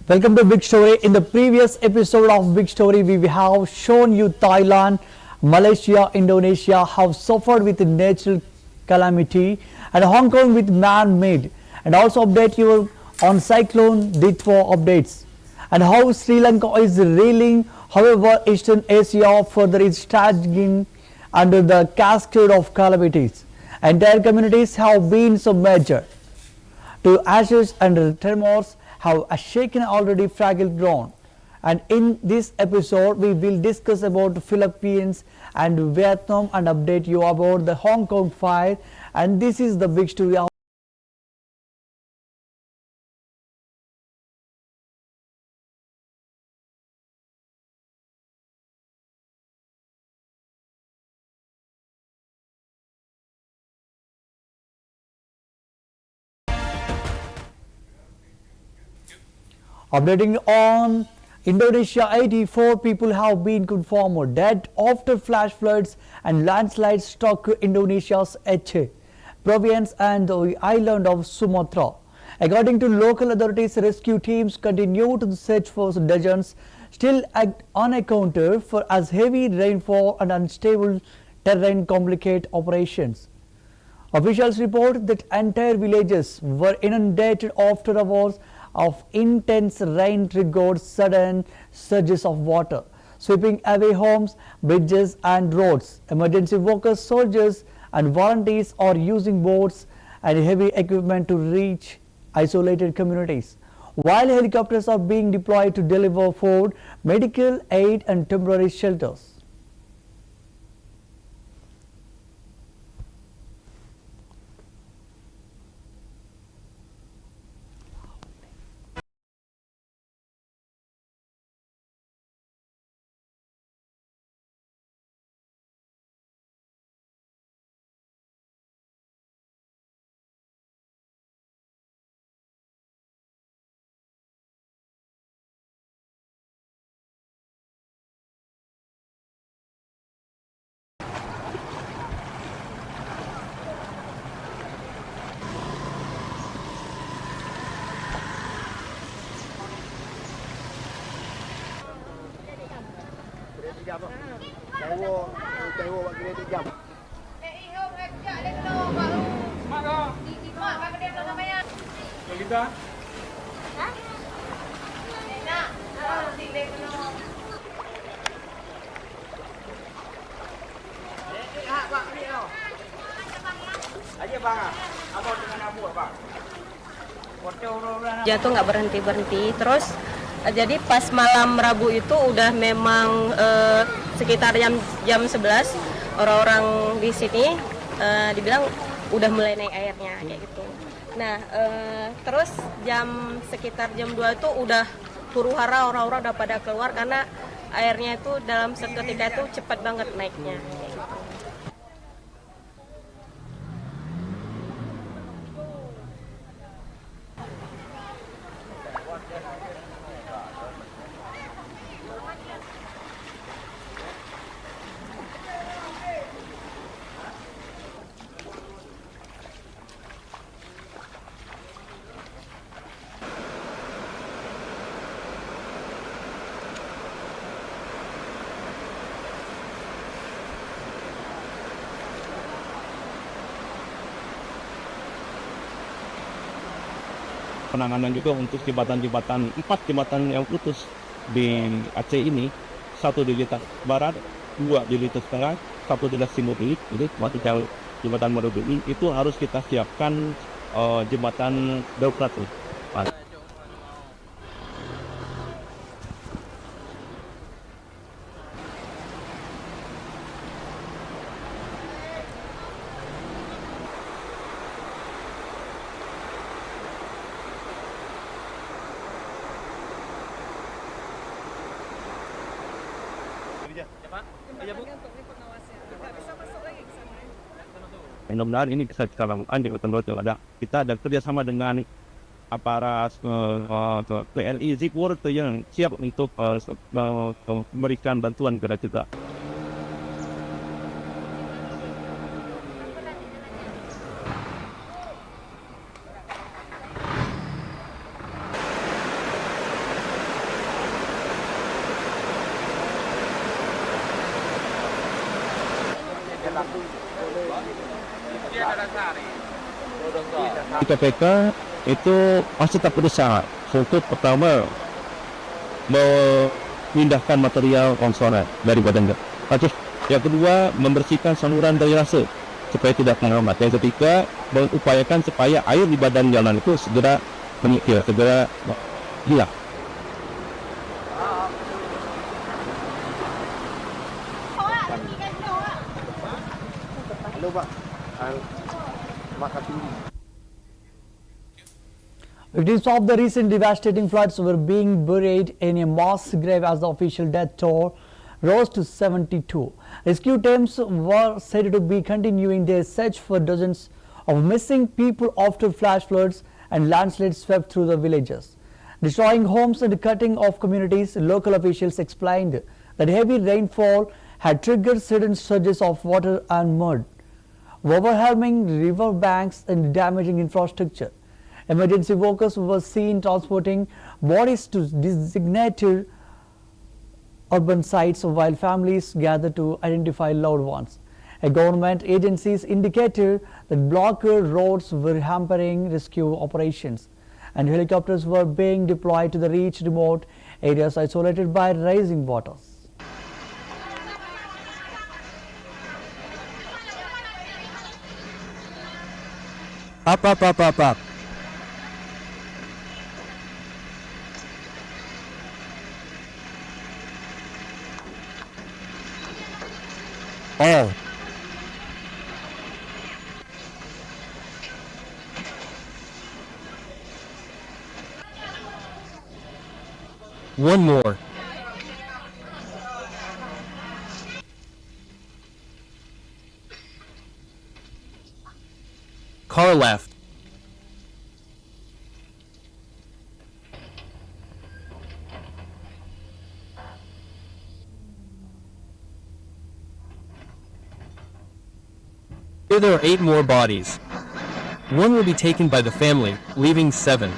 Welcome to Big Story. In the previous episode of Big Story, we have shown you Thailand, Malaysia, Indonesia have suffered with natural calamity, and Hong Kong with man-made. And also update you on cyclone Ditwa updates and how Sri Lanka is reeling. However, Eastern Asia further is staggering under the cascade of calamities. Entire communities have been submerged to ashes and tremors have shaken already fragile ground. And in this episode we will discuss about the Philippines and Vietnam and update you about the Hong Kong fire. And this is the big story of updating on Indonesia. 84 people have been confirmed dead after flash floods and landslides struck Indonesia's Aceh province and the island of Sumatra. According to local authorities, rescue teams continue to search for dozens still unaccounted for as heavy rainfall and unstable terrain complicate operations. Officials report that entire villages were inundated after hours of intense rain triggered sudden surges of water, sweeping away homes, bridges and roads. Emergency workers, soldiers and volunteers are using boats and heavy equipment to reach isolated communities, while helicopters are being deployed to deliver food, medical aid and temporary shelters. Jatuh nggak berhenti-berhenti. Terus jadi pas malam Rabu itu udah memang sekitar jam 11 orang-orang di sini dibilang udah mulai naik airnya kayak gitu. Nah terus sekitar jam 2 itu udah huru-hara, orang-orang udah pada keluar karena airnya itu dalam seketika itu cepat banget naiknya kayak gitu. Penanganan juga untuk jembatan-jembatan, 4 jembatan yang putus di Aceh ini, 1 di lintas barat, 2 di lintas tengah, 1 di lintas timur ini, jadi jembatan Merubi itu harus kita siapkan jembatan darurat. Mudah-mudahan ini bisa kita lakukan di betul-betul kita ada kerjasama dengan aparat TNI Zipur yang siap untuk memberikan bantuan kepada kita. Di KPK itu masih tetap berusaha untuk pertama memindahkan material longsoran dari badan. Terus yang kedua membersihkan saluran drainase supaya tidak mengamat. Yang ketiga mengupayakan supaya air di badan jalan itu segera menyingkir, segera hilang. Victims of the recent devastating floods were being buried in a mass grave as the official death toll rose to 72. Rescue teams were said to be continuing their search for dozens of missing people after flash floods and landslides swept through the villages, destroying homes and cutting off communities. Local officials explained that heavy rainfall had triggered sudden surges of water and mud, overwhelming river banks and damaging infrastructure. Emergency workers were seen transporting bodies to designated urban sites while families gathered to identify loved ones. Government agencies indicated that blocked roads were hampering rescue operations, and helicopters were being deployed to reach remote areas isolated by rising waters. Up. All. One more. Car left. Here there are 8 more bodies. One will be taken by the family, leaving 7.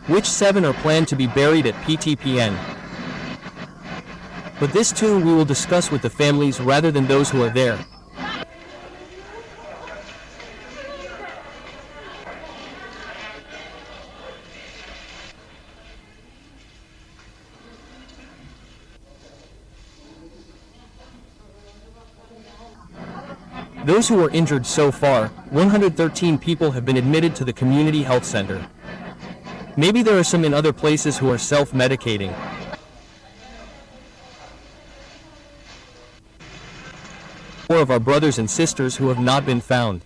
Which 7 are planned to be buried at PTPN? But this too we will discuss with the families rather than those who are there. Those who are injured so far, 113 people have been admitted to the community health center. Maybe there are some in other places who are self-medicating. Four of our brothers and sisters who have not been found.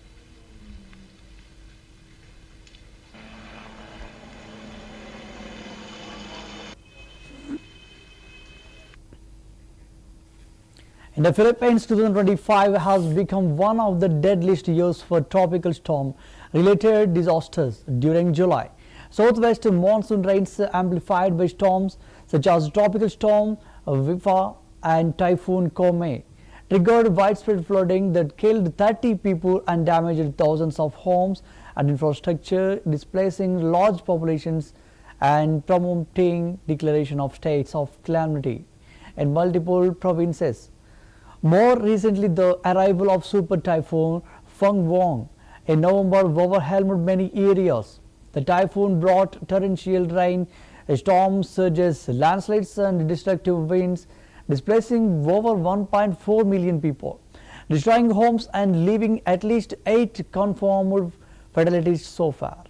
In the Philippines, 2025 has become one of the deadliest years for tropical storm-related disasters during July. Southwest monsoon rains amplified by storms such as Tropical Storm Wifa and Typhoon Kome triggered widespread flooding that killed 30 people and damaged thousands of homes and infrastructure, displacing large populations and prompting declaration of states of calamity in multiple provinces. More recently, the arrival of Super Typhoon Feng Wong in November overwhelmed many areas. The typhoon brought torrential rain, storm surges, landslides and destructive winds, displacing over 1.4 million people, destroying homes and leaving at least 8 confirmed fatalities so far.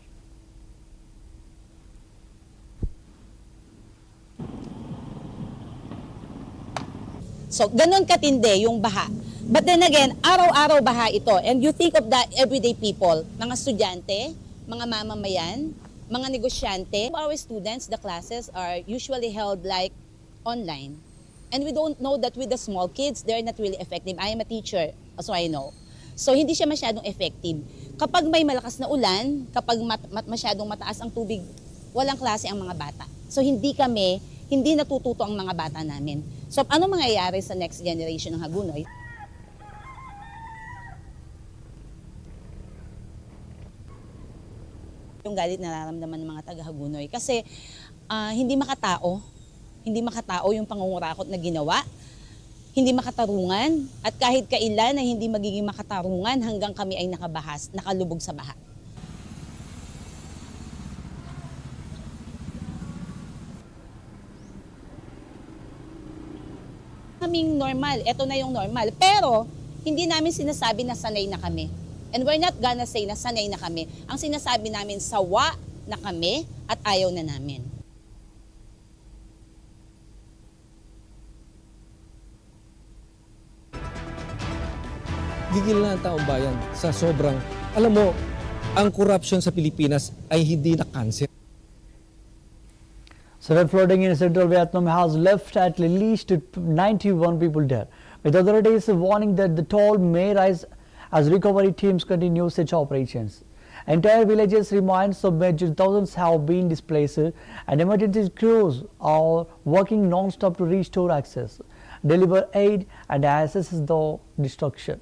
So, ganun katindi yung baha. But then again, araw-araw baha ito. And you think of the everyday people, mga estudyante, mga mamamayan, mga negosyante. Our students, the classes are usually held like online. And we don't know that with the small kids, they're not really effective. I am a teacher, so I know. So, hindi siya masyadong effective. Kapag may malakas na ulan, kapag masyadong mataas ang tubig, walang klase ang mga bata. So, hindi natututo ang mga bata namin. So, ano mangyayari sa next generation ng Hagunoy? Yung galit na nararamdaman ng mga taga-Hagunoy. Kasi hindi makatao yung pangungurakot na ginawa. hindi makatarungan at kahit kailan ay hindi magiging makatarungan hanggang kami ay nakalubog sa baha. Kaming normal, ito na yung normal. Pero, hindi namin sinasabi na sanay na kami. And we're not gonna say na sanay na kami. Ang sinasabi namin, sawa na kami at ayaw na namin. Gigil na ang taong bayan sa sobrang, alam mo, ang corruption sa Pilipinas ay hindi na cancer. Severe flooding in central Vietnam has left at least 91 people dead, with authorities warning that the toll may rise as recovery teams continue such operations. Entire villages remain submerged, thousands have been displaced, and emergency crews are working non-stop to restore access, deliver aid, and assess the destruction.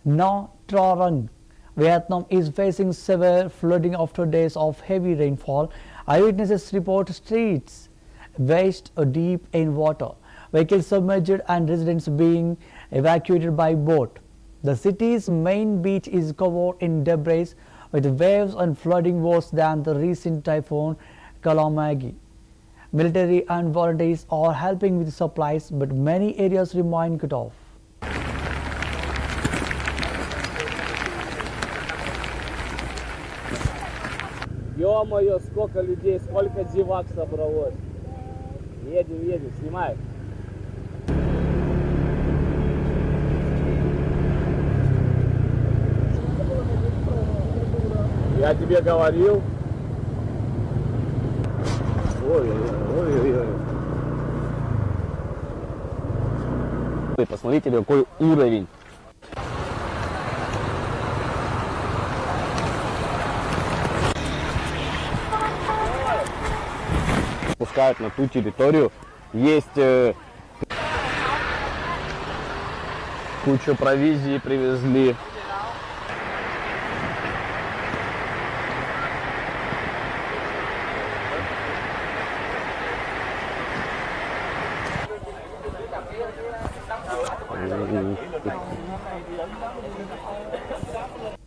Now, Trang, Vietnam is facing severe flooding after days of heavy rainfall. Eyewitnesses report streets waist deep in water, vehicles submerged, and residents being evacuated by boat. The city's main beach is covered in debris, with waves and flooding worse than the recent typhoon Kalamagi. Military and volunteers are helping with supplies, but many areas remain cut off. Ё-моё, сколько людей, сколько зевак собралось. Едем, снимай. Я тебе говорил. Ой. Посмотрите, какой уровень. Пускают на ту территорию. Есть кучу провизии привезли.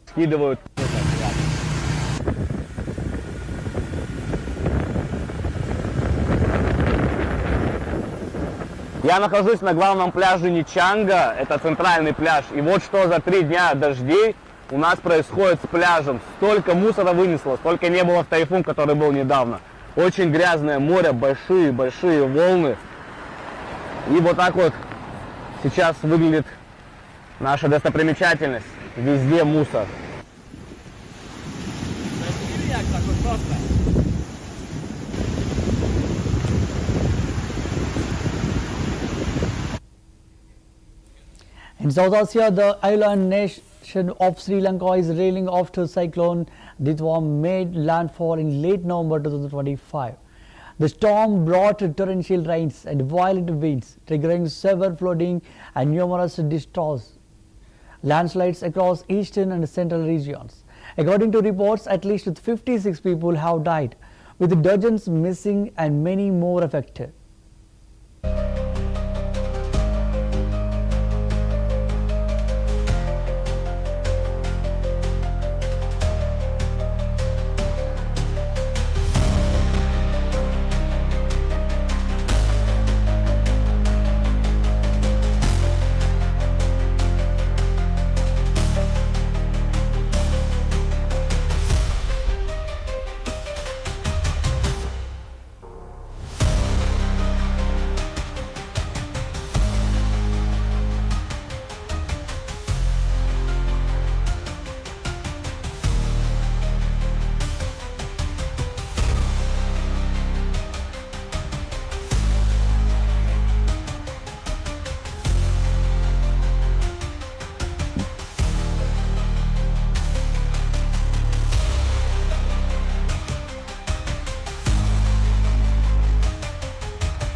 Скидывают. Я нахожусь на главном пляже Ничанга, это центральный пляж. И вот что за 3 дня дождей у нас происходит с пляжем. Столько мусора вынесло, столько не было в тайфун, который был недавно. Очень грязное море, большие волны. И вот так вот сейчас выглядит наша достопримечательность. Везде мусор. In South Asia, the island nation of Sri Lanka is reeling after cyclone Ditwa made landfall in late November 2025. The storm brought torrential rains and violent winds, triggering severe flooding and numerous disastrous landslides across eastern and central regions. According to reports, at least 56 people have died, with dozens missing and many more affected.